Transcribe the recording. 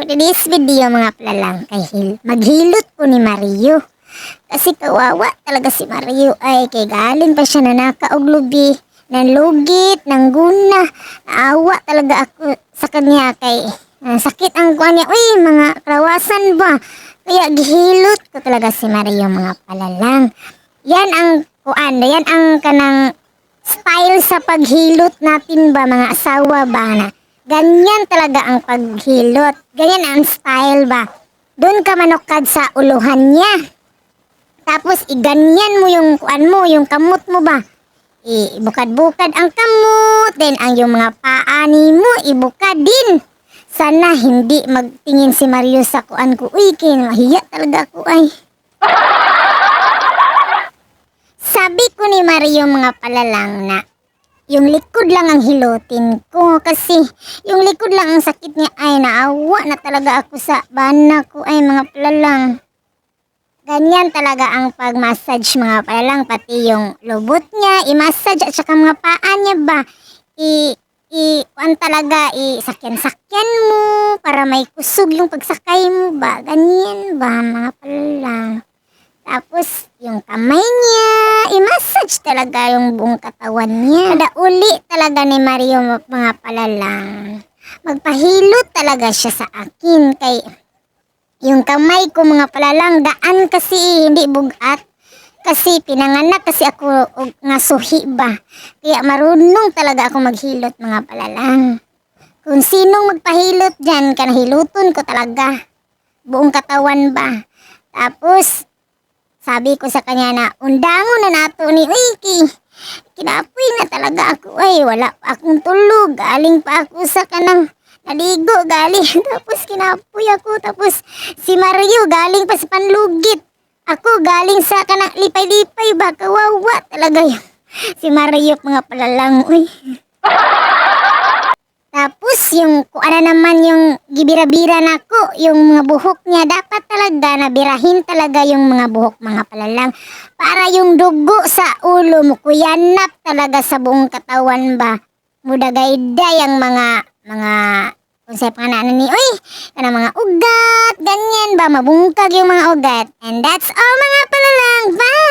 today's video mga palalang kay maghilot ko ni Mario. Kasi kawawa talaga si Mario ay kay galing pa siya nanaka og lubi, ng lugit, ng guna. Naawa talaga ako sa kanya kay sakit ang kuan niya. Uy, mga karawasan ba? Kaya gihilot ko talaga si Mario mga palalang. Yan ang kuan, yan ang kanang style sa paghilot natin ba mga asawa ba na ganyan talaga ang paghilot. Ganyan ang style ba. Doon ka manukad sa uluhan niya. Tapos iganyan mo yung kuan mo, yung kamot mo ba. Ibukad-bukad ang kamot. Then ang yung mga paani mo, ibukad din. Sana hindi magtingin si Mario sa kuan ko. Uy, mahiya talaga ako ay. Sabi ko ni Mario mga palalang na yung likod lang ang hilutin ko kasi yung likod lang ang sakit niya ay naawa na talaga ako sa bana ko ay mga palalang. Ganyan talaga ang pag-massage mga palalang, pati yung lubot niya, i-massage at saka mga paa niya ba. Kuan talaga, sakyan-sakyan mo para may kusog yung pagsakay mo ba. Ganyan ba mga palalang. Tapos, yung kamay niya, i-massage talaga yung buong katawan niya. Kada uli talaga ni Mario mga palalang. Magpahilot talaga siya sa akin. Kay, yung kamay ko mga palalang, daan kasi hindi bugat. Kasi pinanganak kasi ako nga suhi ba. Kaya marunong talaga ako maghilot mga palalang. Kung sinong magpahilot dyan, kanahiluton ko talaga. Buong katawan ba. Tapos, sabi ko sa kanya na, undangon na nato ni Wiki. Kinapoy na talaga ako. Ay, wala pa akong tulog. Galing pa ako sa kanang naligo. Galing. Tapos kinapoy ako. Tapos si Mario galing pa sa panlugit. Ako galing sa kanang lipay-lipay ba. Kawawa talaga yun. Si Mario mga palalang. Uy. Tapos yung kuana naman yung gibira-bira nako, yung mga buhok niya dapat talaga nabirahin talaga yung mga buhok mga palalang para yung dugo sa ulo mo kuyanap talaga sa buong katawan ba. Mudagayday ang mga kung sa pangalan ni kanang mga ugat, ganyan ba mabungkag yung mga ugat. And that's all mga palalang. Bye.